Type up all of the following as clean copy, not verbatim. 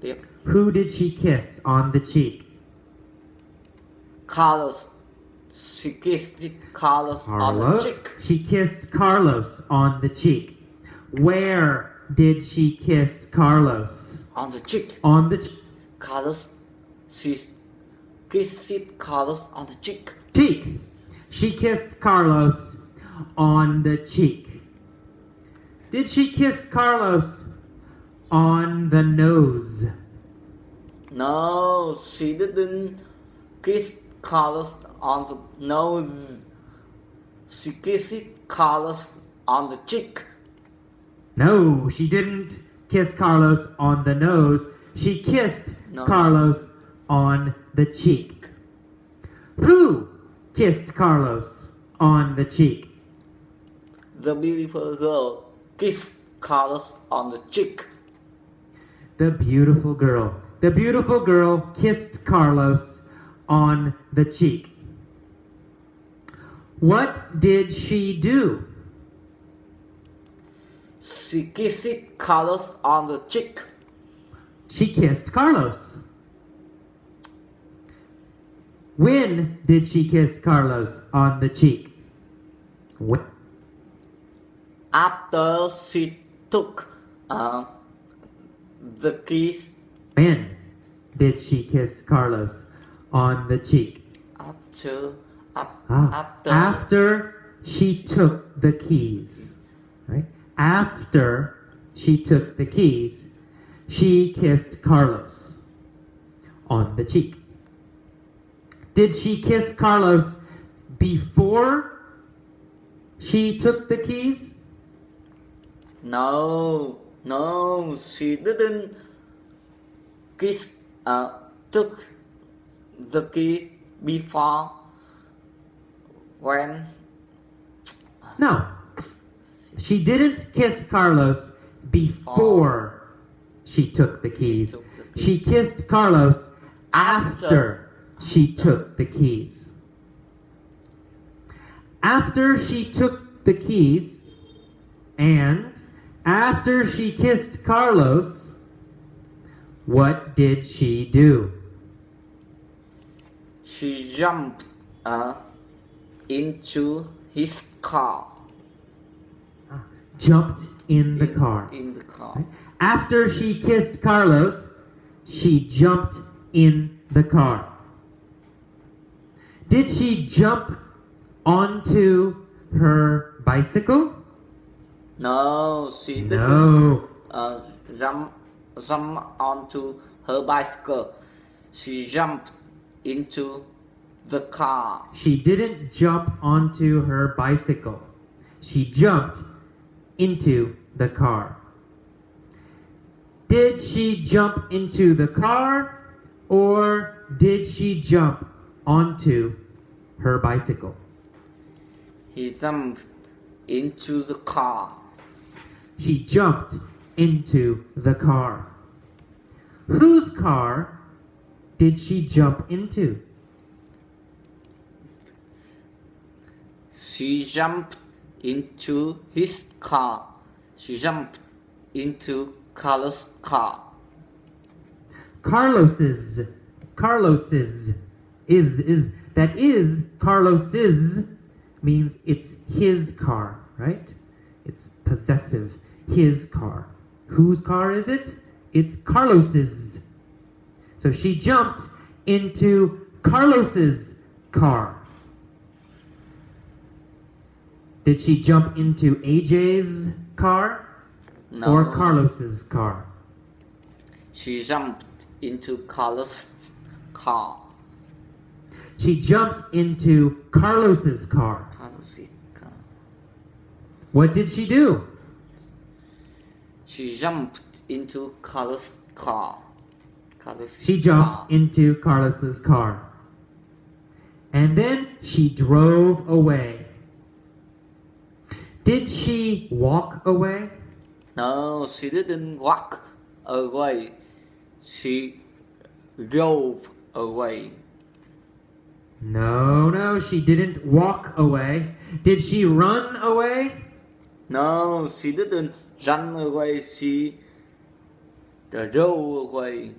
Tiếp. Who did she kiss on the cheek? Carlos. She kissed Carlos on the Carlos. cheek. She kissed Carlos on the cheek. Where did she kiss Carlos? On the cheek. On the Carlos. She kissed Carlos on the cheek. cheek. She kissed Carlos on the cheek. Did she kiss Carlos on the nose? No, she didn't kiss Carlos on the nose. She kissed Carlos on the cheek. No, she didn't kiss Carlos on the nose. She kissed Carlos on the cheek. Who kissed Carlos on the cheek? The beautiful girl kissed Carlos on the cheek. The beautiful girl. The beautiful girl kissed Carlos on the cheek. What did she do? She kissed Carlos on the cheek. She kissed Carlos. When did she kiss Carlos on the cheek? When? After she took the kiss. When did she kiss Carlos on the cheek? After she took the keys. Right? After she took the keys, she kissed Carlos on the cheek. Did she kiss Carlos before she took the keys? No, she didn't took the key before. When? No. She didn't kiss Carlos before she took the keys. She kissed Carlos after she took the keys. After she took the keys and after she kissed Carlos, what did she do? She jumped into his car. Jumped in the car. In the car. After she kissed Carlos, she jumped in the car. Did she jump onto her bicycle? No, she didn't. No. Jump onto her bicycle. She jumped into the car. She didn't jump onto her bicycle. She jumped into the car. Did she jump into the car or did she jump onto her bicycle? He jumped into the car. She jumped into the car. Whose car did she jump into? She jumped into his car. She jumped into Carlos' car. Carlos's Carlos's means it's his car, right? It's possessive, his car. Whose car is it? It's Carlos's. So she jumped into Carlos's car. Did she jump into AJ's car? No. Or Carlos's car? She jumped into Carlos' car. She jumped into Carlos's car. Carlos' car. What did she do? She jumped into Carlos' car. She jumped into Carlos's car. And then she drove away. Did she walk away? No, she didn't walk away. She drove away. No, she didn't walk away. Did she run away? No, she didn't run away. She Drove away.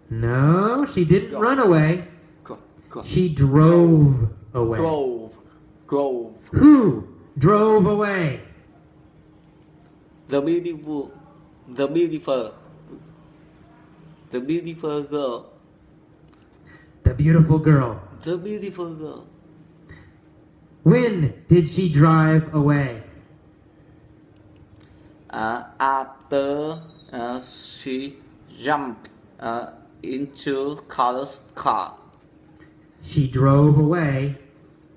No, she didn't Drove. run away. Drove. She drove away. Drove. Who drove away? The beautiful girl. The beautiful girl. The beautiful girl. When did she drive away? After she jumped into Carlos' car. She drove away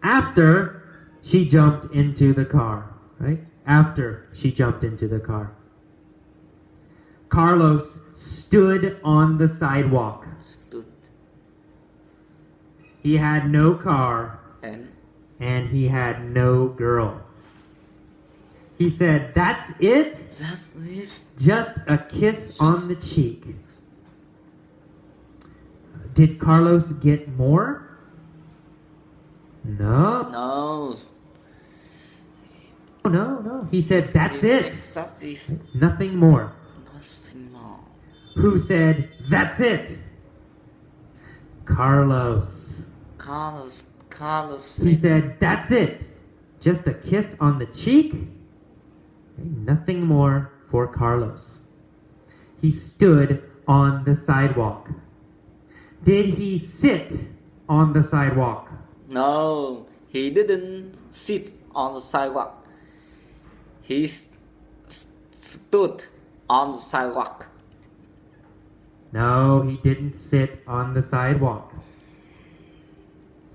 after she jumped into the car, right? After she jumped into the car. Carlos stood on the sidewalk. Stood He had no car and he had no girl. He said, "That's it? that's this. Just a kiss on the cheek." Did Carlos get more? No. No. He said, "That's it. That is Nothing more." nothing more. Who said, "That's it"? Carlos. Carlos He said, "That's it. Just a kiss on the cheek." Okay, nothing more for Carlos. He stood on the sidewalk. Did he sit on the sidewalk? No, he didn't sit on the sidewalk. He stood on the sidewalk. No, he didn't sit on the sidewalk.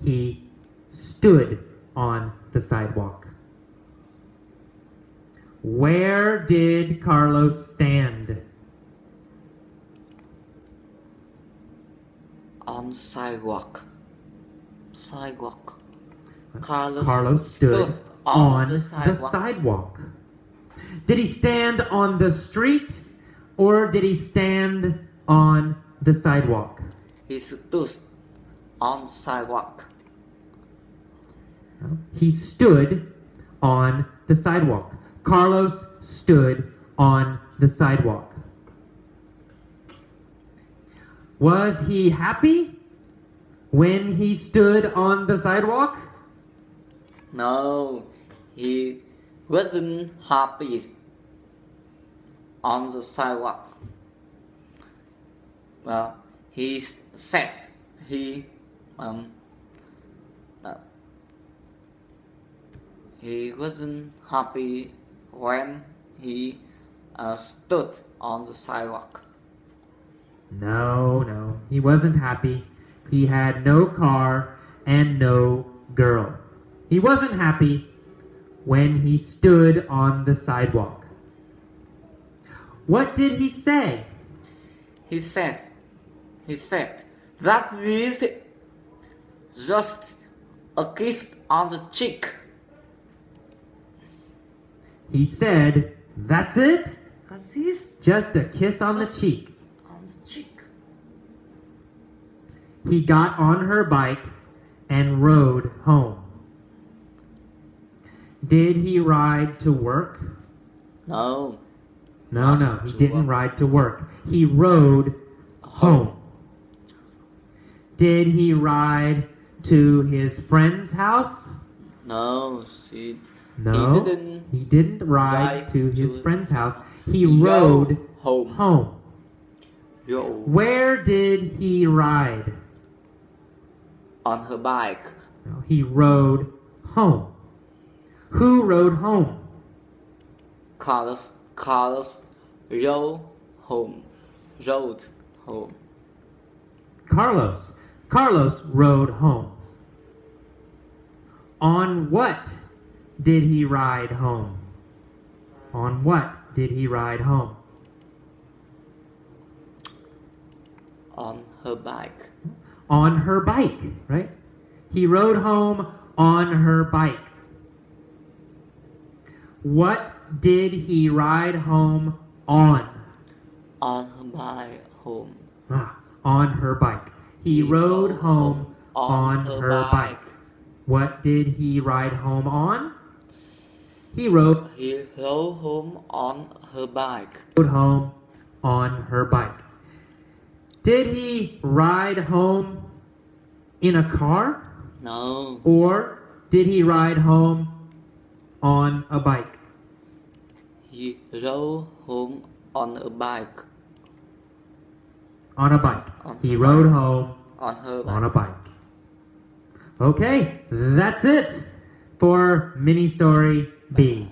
He stood on the sidewalk. Where did Carlos stand? On sidewalk. Carlos stood on the sidewalk. Did he stand on the street or did he stand on the sidewalk? He stood on sidewalk. He stood on the sidewalk. Carlos stood on the sidewalk. Was he happy when he stood on the sidewalk? No, he wasn't happy on the sidewalk. Well, he said he wasn't happy when he stood on the sidewalk. No, he wasn't happy. He had no car and no girl. He wasn't happy when he stood on the sidewalk. What did he say? He said, that is just a kiss on the cheek. He said, "That's it? That is Just a kiss on the cheek." on the cheek. He got on her bike and rode home. Did he ride to work? No. No, he didn't ride to work. He rode home. Did he ride to his friend's house? No, No, he didn't ride to his friend's house. He rode home. Where did he ride? On her bike. No, he rode home. Who rode home? Carlos rode home. Carlos rode home. On what did he ride home? On what did he ride home? On her bike. On her bike, right? He rode home on her bike. What did he ride home on? On her bike home. On her bike. He rode home on her bike. What did he ride home on? He rode home on her bike. home on her bike. Did he ride home in a car? No. Or did he ride home on a bike? He rode home on a bike. On a bike. On He her rode bike. home On her bike. on a bike. Okay, that's it for mini story B.